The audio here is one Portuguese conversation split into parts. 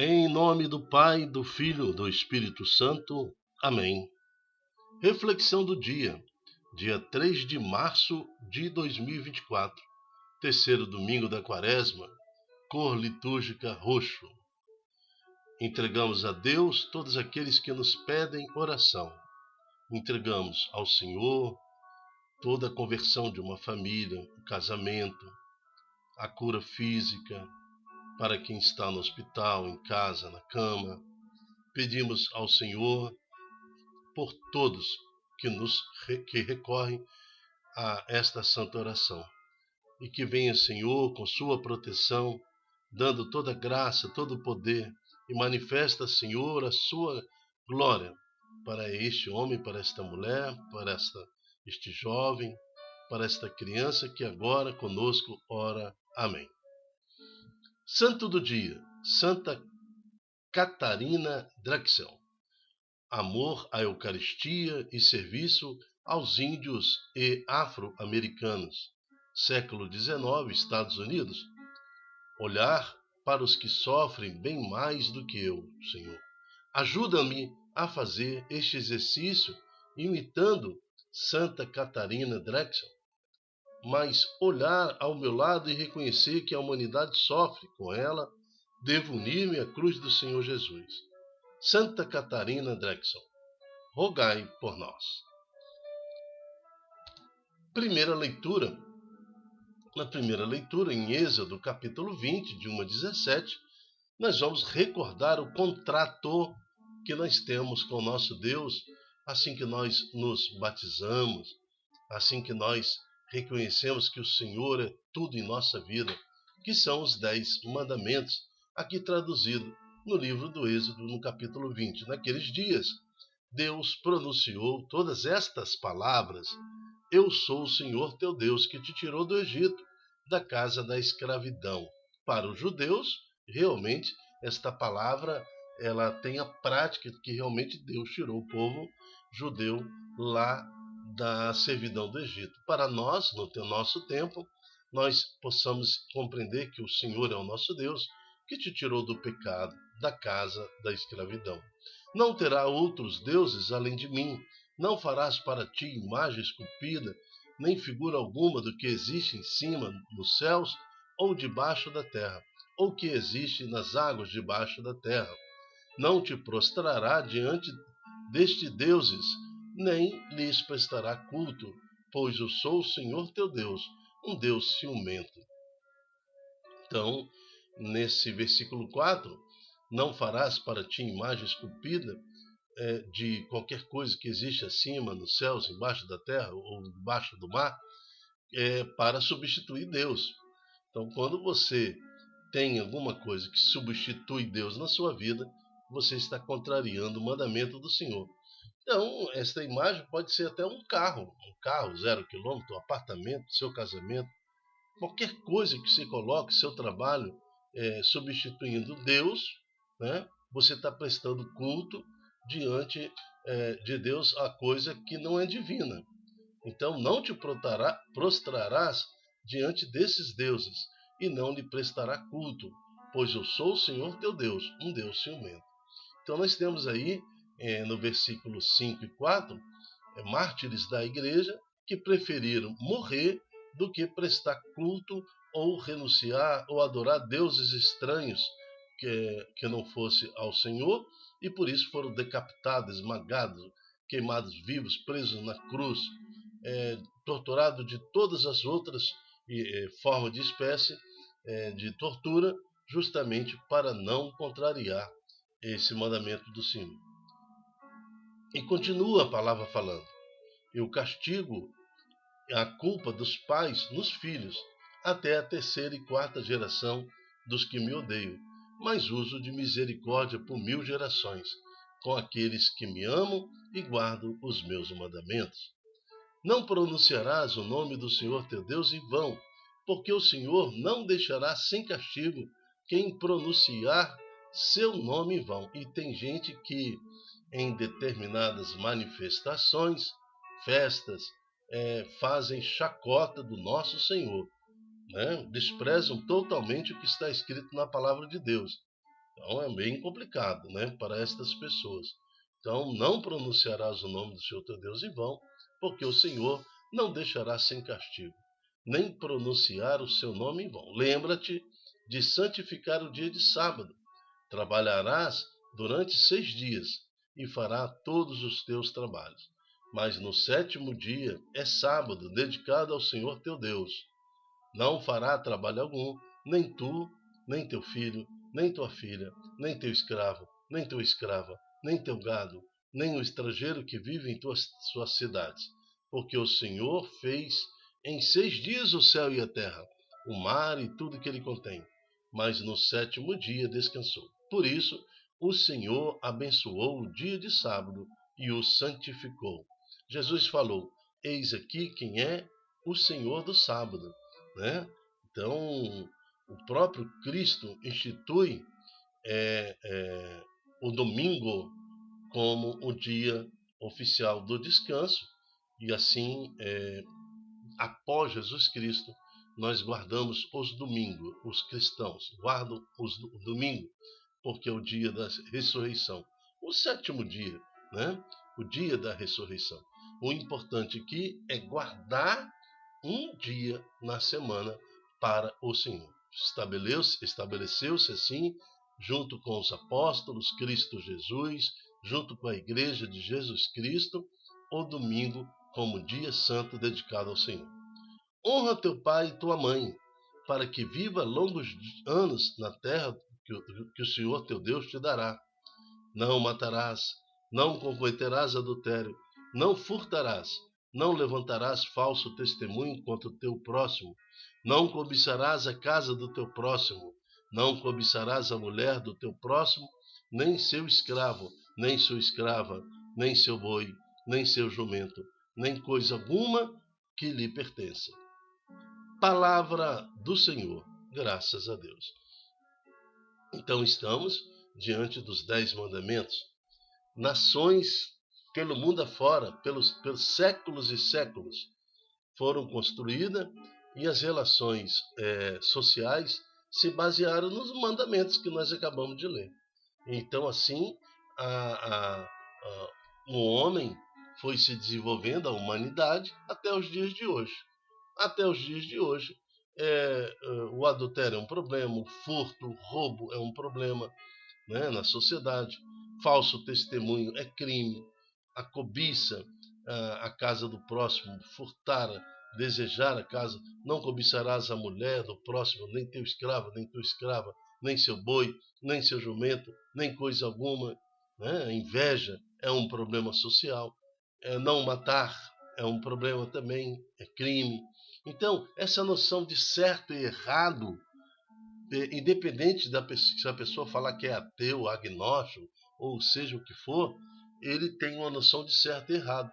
Em nome do Pai, do Filho, do Espírito Santo. Amém. Reflexão do dia 3 de março de 2024, terceiro domingo da Quaresma, cor litúrgica roxo. Entregamos a Deus todos aqueles que nos pedem oração. Entregamos ao Senhor toda a conversão de uma família, o casamento, a cura física, para quem está no hospital, em casa, na cama. Pedimos ao Senhor por todos que recorrem a esta santa oração. E que venha, Senhor, com sua proteção, dando toda graça, todo poder, e manifesta, Senhor, a sua glória para este homem, para esta mulher, para este jovem, para esta criança que agora conosco ora. Amém. Santo do dia, Santa Catarina Drexel. Amor à Eucaristia e serviço aos índios e afro-americanos. Século XIX, Estados Unidos. Olhar para os que sofrem bem mais do que eu, Senhor. Ajuda-me a fazer este exercício imitando Santa Catarina Drexel, mas olhar ao meu lado e reconhecer que a humanidade sofre com ela, devo unir-me à cruz do Senhor Jesus. Santa Catarina Drexel, rogai por nós. Primeira leitura. Na primeira leitura, em Êxodo, capítulo 20, de 1 a 17, nós vamos recordar o contrato que nós temos com o nosso Deus, assim que nós nos batizamos, assim que nós reconhecemos que o Senhor é tudo em nossa vida, que são os 10 mandamentos, aqui traduzido no livro do Êxodo, no capítulo 20. Naqueles dias, Deus pronunciou todas estas palavras: Eu sou o Senhor teu Deus, que te tirou do Egito, da casa da escravidão. Para os judeus, realmente, esta palavra ela tem a prática de que realmente Deus tirou o povo judeu lá da servidão do Egito. Para nós, no nosso tempo, nós possamos compreender que o Senhor é o nosso Deus, que te tirou do pecado, da casa da escravidão. Não terá outros deuses além de mim. Não farás para ti imagem esculpida, nem figura alguma do que existe em cima nos céus ou debaixo da terra, ou que existe nas águas debaixo da terra. Não te prostrará diante destes deuses, nem lhes prestará culto, pois eu sou o Senhor teu Deus, um Deus ciumento. Então, nesse versículo 4, não farás para ti imagem esculpida de qualquer coisa que existe acima, nos céus, embaixo da terra ou debaixo do mar, para substituir Deus. Então, quando você tem alguma coisa que substitui Deus na sua vida, você está contrariando o mandamento do Senhor. Então, esta imagem pode ser até um carro 0 quilômetro, um apartamento, seu casamento, qualquer coisa que você coloque, seu trabalho, substituindo Deus, né? Você está prestando culto diante de Deus a coisa que não é divina. Então não te prostrarás diante desses deuses e não lhe prestará culto, pois eu sou o Senhor teu Deus, um Deus ciumento. Então nós temos aí no versículo 5 e 4, mártires da igreja que preferiram morrer do que prestar culto ou renunciar ou adorar deuses estranhos que não fosse ao Senhor, e por isso foram decapitados, esmagados, queimados vivos, presos na cruz, torturados de todas as outras formas de espécie de tortura, justamente para não contrariar esse mandamento do Senhor. E continua a palavra falando: eu castigo a culpa dos pais nos filhos, até a terceira e quarta geração dos que me odeiam, mas uso de misericórdia por 1000 gerações, com aqueles que me amam e guardam os meus mandamentos. Não pronunciarás o nome do Senhor teu Deus em vão, porque o Senhor não deixará sem castigo quem pronunciar seu nome em vão. E tem gente que, em determinadas manifestações, festas, fazem chacota do nosso Senhor, né? Desprezam totalmente o que está escrito na palavra de Deus. Então é bem complicado, né, para estas pessoas. Então não pronunciarás o nome do Senhor teu Deus em vão, porque o Senhor não deixará sem castigo, nem pronunciar o seu nome em vão. Lembra-te de santificar o dia de sábado. Trabalharás durante 6 dias e fará todos os teus trabalhos. Mas no sétimo dia é sábado, dedicado ao Senhor teu Deus. Não fará trabalho algum, nem tu, nem teu filho, nem tua filha, nem teu escravo, nem tua escrava, nem teu gado, nem o estrangeiro que vive em suas cidades. Porque o Senhor fez em 6 dias o céu e a terra, o mar e tudo que ele contém. Mas no sétimo dia descansou. Por isso, o Senhor abençoou o dia de sábado e o santificou. Jesus falou: Eis aqui quem é o Senhor do sábado. Né? Então, o próprio Cristo institui o domingo como o dia oficial do descanso, e assim, após Jesus Cristo, nós guardamos os domingos, os cristãos guardam o domingo, porque é o dia da ressurreição, o sétimo dia, né? O dia da ressurreição. O importante aqui é guardar um dia na semana para o Senhor. Estabeleceu-se assim, junto com os apóstolos, Cristo Jesus, junto com a igreja de Jesus Cristo, o domingo como dia santo dedicado ao Senhor. Honra teu pai e tua mãe, para que viva longos anos na terra que o Senhor teu Deus te dará. Não matarás, não cometerás adultério, não furtarás, não levantarás falso testemunho contra o teu próximo, não cobiçarás a casa do teu próximo, não cobiçarás a mulher do teu próximo, nem seu escravo, nem sua escrava, nem seu boi, nem seu jumento, nem coisa alguma que lhe pertença. Palavra do Senhor, graças a Deus. Então estamos diante dos 10 mandamentos. Nações pelo mundo afora, pelos séculos e séculos, foram construídas e as relações sociais se basearam nos mandamentos que nós acabamos de ler. Então, assim, o homem foi se desenvolvendo, a humanidade, até os dias de hoje. Até os dias de hoje, o adultério é um problema, o furto, o roubo é um problema, né, na sociedade. Falso testemunho é crime. A cobiça, a casa do próximo, furtar, desejar a casa. Não cobiçarás a mulher do próximo, nem teu escravo, nem tua escrava, nem seu boi, nem seu jumento, nem coisa alguma. Né? A inveja é um problema social. Não matar é um problema também, é crime. Então, essa noção de certo e errado, independente da pessoa, se a pessoa falar que é ateu, agnóstico, ou seja o que for, ele tem uma noção de certo e errado.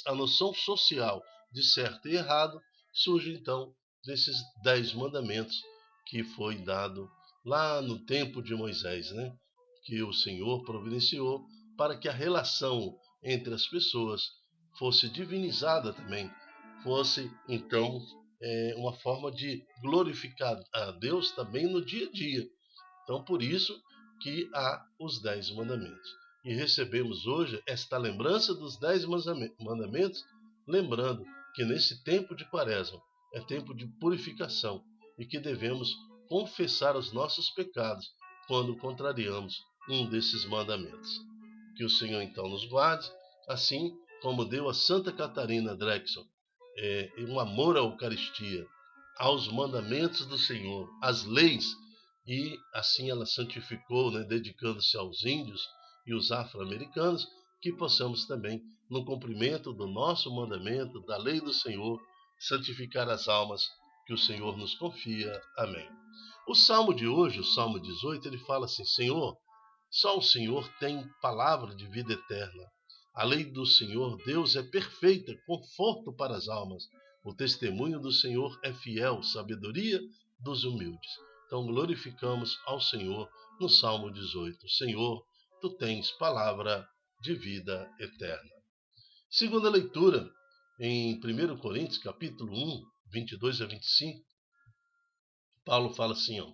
A noção social de certo e errado surge então desses 10 mandamentos que foi dado lá no tempo de Moisés, né? Que o Senhor providenciou para que a relação entre as pessoas fosse divinizada também, fosse então uma forma de glorificar a Deus também no dia a dia. Então, por isso que há os 10 mandamentos. E recebemos hoje esta lembrança dos 10 mandamentos, lembrando que nesse tempo de quaresma é tempo de purificação e que devemos confessar os nossos pecados quando contrariamos um desses mandamentos. Que o Senhor então nos guarde, assim como deu a Santa Catarina Drexel um amor à Eucaristia, aos mandamentos do Senhor, às leis, e assim ela santificou, né, dedicando-se aos índios e os afro-americanos, que possamos também, no cumprimento do nosso mandamento, da lei do Senhor, santificar as almas que o Senhor nos confia. Amém. O salmo de hoje, o Salmo 18, ele fala assim: Senhor, só o Senhor tem palavra de vida eterna. A lei do Senhor Deus é perfeita, conforto para as almas. O testemunho do Senhor é fiel, sabedoria dos humildes. Então glorificamos ao Senhor no Salmo 18. Senhor, tu tens palavra de vida eterna. Segunda leitura, em 1 Coríntios, capítulo 1, 22 a 25, Paulo fala assim, ó: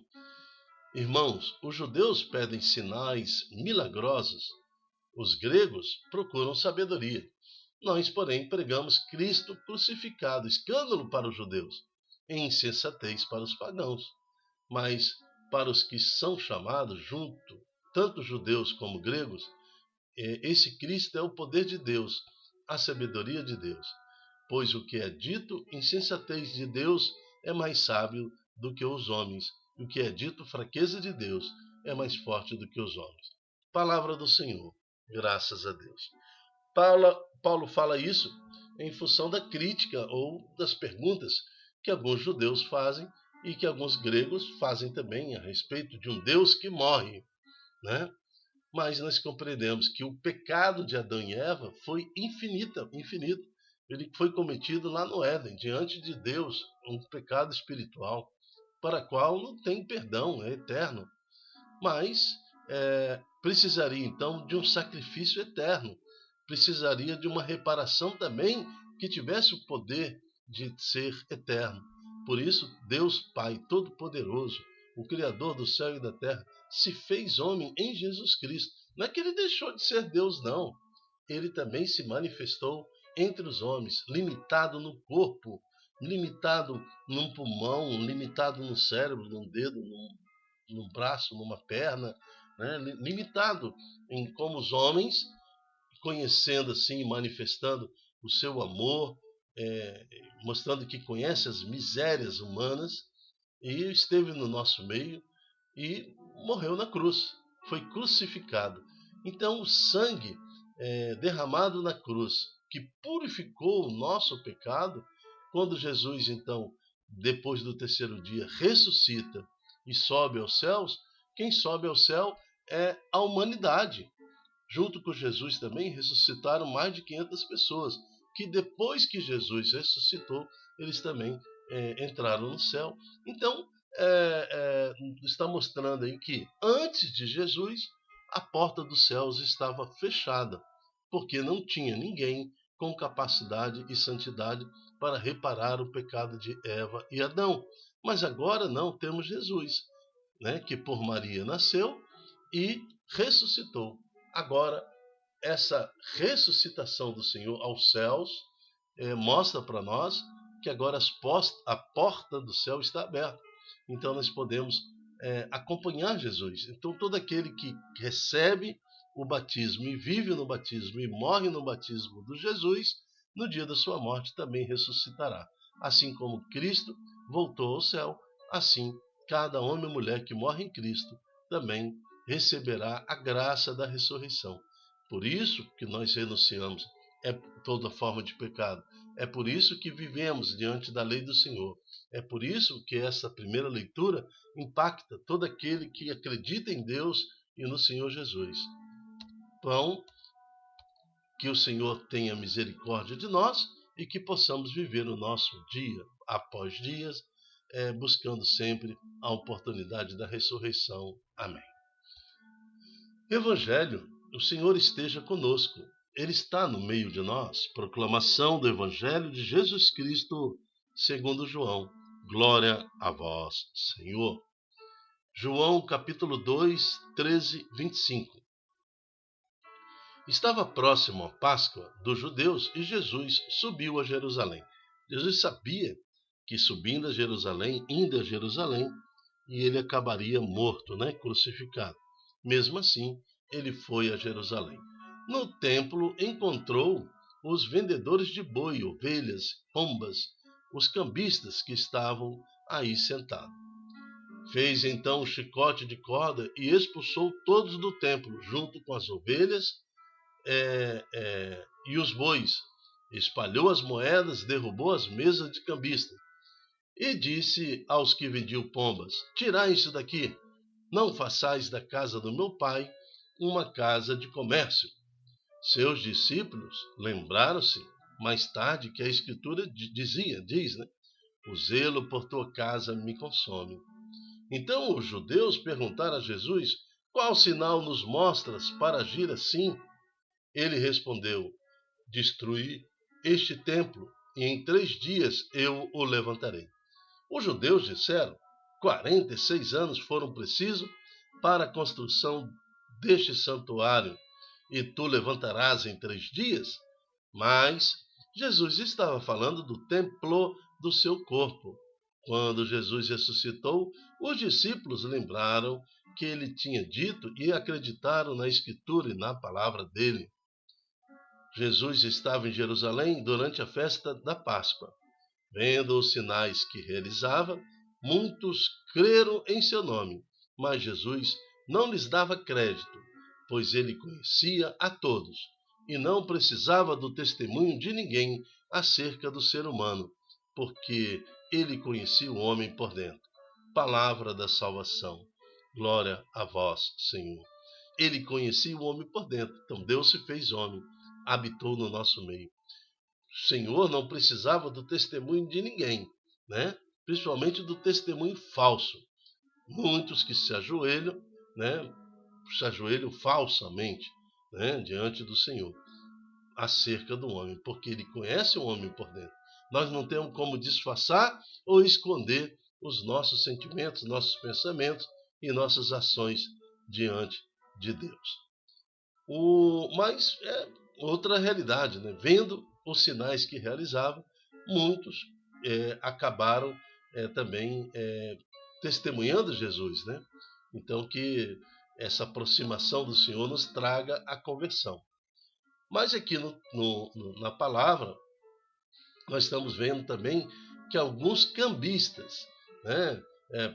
Irmãos, os judeus pedem sinais milagrosos, os gregos procuram sabedoria. Nós, porém, pregamos Cristo crucificado, escândalo para os judeus e insensatez para os pagãos. Mas para os que são chamados junto, tanto judeus como gregos, esse Cristo é o poder de Deus, a sabedoria de Deus. Pois o que é dito insensatez de Deus é mais sábio do que os homens, e o que é dito fraqueza de Deus é mais forte do que os homens. Palavra do Senhor, graças a Deus. Paulo fala isso em função da crítica ou das perguntas que alguns judeus fazem e que alguns gregos fazem também a respeito de um Deus que morre, né? Mas nós compreendemos que o pecado de Adão e Eva foi infinito. Ele foi cometido lá no Éden, diante de Deus, um pecado espiritual, para o qual não tem perdão, é eterno. Mas precisaria então de um sacrifício eterno, precisaria de uma reparação também que tivesse o poder de ser eterno. Por isso, Deus Pai Todo-Poderoso, o Criador do céu e da terra, se fez homem em Jesus Cristo. Não é que ele deixou de ser Deus, não. Ele também se manifestou entre os homens, limitado no corpo, limitado num pulmão, limitado no cérebro, num dedo, num braço, numa perna, né? Limitado em como os homens, conhecendo assim, manifestando o seu amor, mostrando que conhece as misérias humanas, e esteve no nosso meio e morreu na cruz, foi crucificado. Então o sangue derramado na cruz, que purificou o nosso pecado, quando Jesus então, depois do terceiro dia, ressuscita e sobe aos céus, quem sobe ao céu é a humanidade. Junto com Jesus também ressuscitaram mais de 500 pessoas, que depois que Jesus ressuscitou, eles também entraram no céu. Então, está mostrando aí que antes de Jesus, a porta dos céus estava fechada, porque não tinha ninguém com capacidade e santidade para reparar o pecado de Eva e Adão. Mas agora não, temos Jesus, né, que por Maria nasceu e ressuscitou. Agora, essa ressuscitação do Senhor aos céus mostra para nós que agora a porta do céu está aberta. Então nós podemos acompanhar Jesus. Então todo aquele que recebe o batismo e vive no batismo e morre no batismo do Jesus, no dia da sua morte também ressuscitará. Assim como Cristo voltou ao céu, assim cada homem e mulher que morre em Cristo também receberá a graça da ressurreição. Por isso que nós renunciamos toda forma de pecado. É por isso que vivemos diante da lei do Senhor. É por isso que essa primeira leitura impacta todo aquele que acredita em Deus e no Senhor Jesus. Então, que o Senhor tenha misericórdia de nós e que possamos viver o nosso dia após dias, buscando sempre a oportunidade da ressurreição. Amém. Evangelho, o Senhor esteja conosco. Ele está no meio de nós. Proclamação do Evangelho de Jesus Cristo, segundo João. Glória a vós, Senhor. João capítulo 2, 13, 25. Estava próximo a Páscoa dos judeus e Jesus subiu a Jerusalém. Jesus sabia que subindo a Jerusalém, indo a Jerusalém, e ele acabaria morto, crucificado. Mesmo assim, ele foi a Jerusalém. No templo encontrou os vendedores de boi, ovelhas, pombas, os cambistas que estavam aí sentados. Fez então um chicote de corda e expulsou todos do templo, junto com as ovelhas e os bois. Espalhou as moedas, derrubou as mesas de cambista. E disse aos que vendiam pombas: tirai isso daqui, não façais da casa do meu pai uma casa de comércio. Seus discípulos lembraram-se mais tarde que a Escritura diz, o zelo por tua casa me consome. Então os judeus perguntaram a Jesus: qual sinal nos mostras para agir assim? Ele respondeu: destruí este templo e em 3 dias eu o levantarei. Os judeus disseram: 46 anos foram precisos para a construção deste santuário, e tu levantarás em 3 dias? Mas Jesus estava falando do templo do seu corpo. Quando Jesus ressuscitou, os discípulos lembraram que ele tinha dito e acreditaram na Escritura e na palavra dele. Jesus estava em Jerusalém durante a festa da Páscoa. Vendo os sinais que realizava, muitos creram em seu nome, mas Jesus não lhes dava crédito, pois ele conhecia a todos e não precisava do testemunho de ninguém acerca do ser humano, porque ele conhecia o homem por dentro. Palavra da salvação. Glória a vós, Senhor. Ele conhecia o homem por dentro, então Deus se fez homem, habitou no nosso meio. O Senhor não precisava do testemunho de ninguém, né? Principalmente do testemunho falso. Muitos que se ajoelham, né? Se ajoelham falsamente, né? Diante do Senhor, acerca do homem, porque ele conhece o homem por dentro. Nós não temos como disfarçar ou esconder os nossos sentimentos, nossos pensamentos e nossas ações diante de Deus. Mas é outra realidade, né? Vendo os sinais que realizava, muitos acabaram também testemunhando Jesus, né? Então que essa aproximação do Senhor nos traga a conversão. Mas aqui na palavra, nós estamos vendo também que alguns cambistas, né?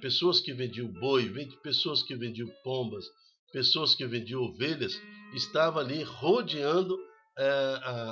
Pessoas que vendiam boi, pessoas que vendiam pombas, pessoas que vendiam ovelhas, estavam ali rodeando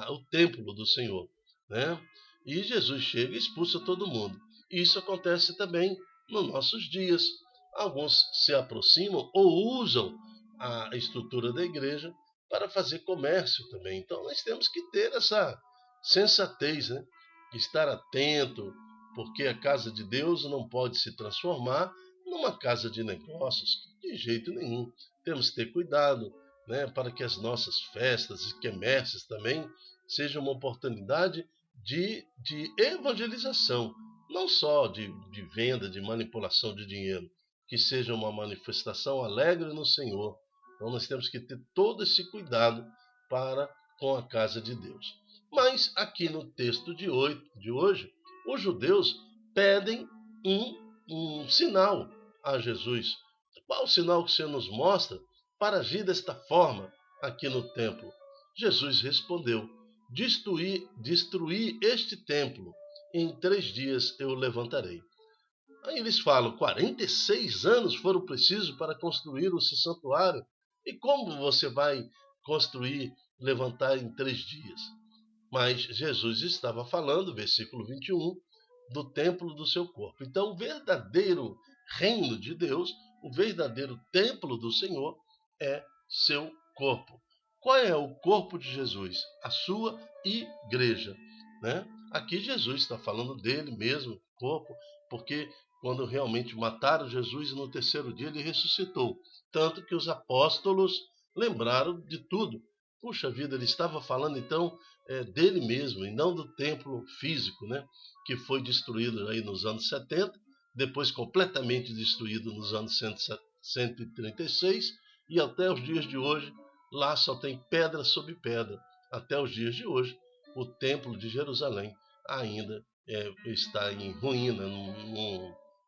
o templo do Senhor, né? E Jesus chega e expulsa todo mundo. Isso acontece também nos nossos dias. Alguns se aproximam ou usam a estrutura da igreja para fazer comércio também. Então nós temos que ter essa sensatez, né? Estar atento, porque a casa de Deus não pode se transformar numa casa de negócios, de jeito nenhum. Temos que ter cuidado, né, para que as nossas festas e quermesses também sejam uma oportunidade de evangelização, não só de venda, de manipulação de dinheiro, que seja uma manifestação alegre no Senhor. Então nós temos que ter todo esse cuidado para com a casa de Deus. Mas aqui no texto de hoje, os judeus pedem um sinal a Jesus. Qual o sinal que o Senhor nos mostra para agir desta forma aqui no templo? Jesus respondeu: destruir este templo, em 3 dias eu o levantarei. Aí eles falam: 46 anos foram precisos para construir esse santuário. E como você vai construir, levantar em 3 dias? Mas Jesus estava falando, versículo 21, do templo do seu corpo. Então, o verdadeiro reino de Deus, o verdadeiro templo do Senhor é seu corpo. Qual é o corpo de Jesus? A sua igreja, né? Aqui Jesus está falando dele mesmo, corpo, porque quando realmente mataram Jesus, no 3º dia ele ressuscitou. Tanto que os apóstolos lembraram de tudo. Puxa vida, ele estava falando então dele mesmo e não do templo físico, né? Que foi destruído aí nos anos 70, depois completamente destruído nos anos 136, e até os dias de hoje, lá só tem pedra sobre pedra. Até os dias de hoje, o templo de Jerusalém ainda está em ruína,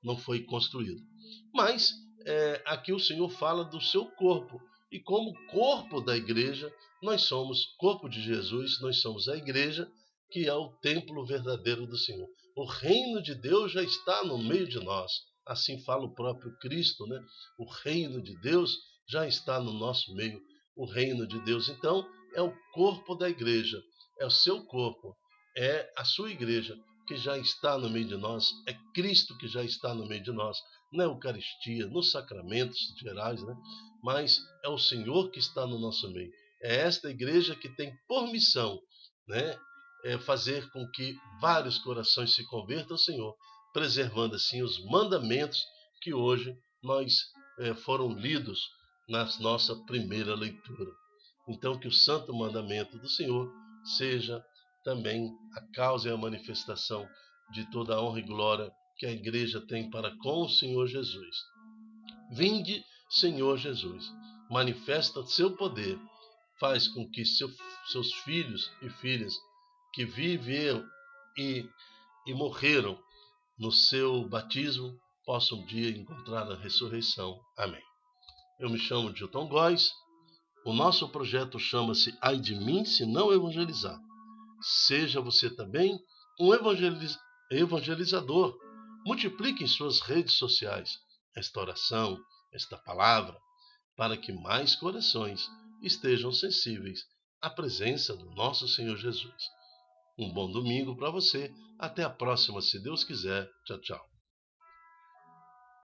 não foi construído. Mas aqui o Senhor fala do seu corpo, e como corpo da igreja, nós somos corpo de Jesus, nós somos a igreja, que é o templo verdadeiro do Senhor. O reino de Deus já está no meio de nós. Assim fala o próprio Cristo, né? O reino de Deus já está no nosso meio. O reino de Deus, então, é o corpo da igreja, é o seu corpo, é a sua igreja que já está no meio de nós, é Cristo que já está no meio de nós, na Eucaristia, nos sacramentos gerais, né? Mas é o Senhor que está no nosso meio. É esta igreja que tem por missão, né, fazer com que vários corações se convertam ao Senhor, preservando assim os mandamentos que hoje foram lidos na nossa primeira leitura. Então que o santo mandamento do Senhor seja também a causa e a manifestação de toda a honra e glória que a igreja tem para com o Senhor Jesus. Vinde, Senhor Jesus, manifesta seu poder, faz com que seus filhos e filhas que viveram e morreram no seu batismo possam um dia encontrar a ressurreição. Amém. Eu me chamo Dilton Góes. O nosso projeto chama-se Ai de mim se não evangelizar. Seja você também um evangelizador. Multiplique em suas redes sociais esta oração, esta palavra, para que mais corações estejam sensíveis à presença do nosso Senhor Jesus. Um bom domingo para você. Até a próxima, se Deus quiser. Tchau, tchau.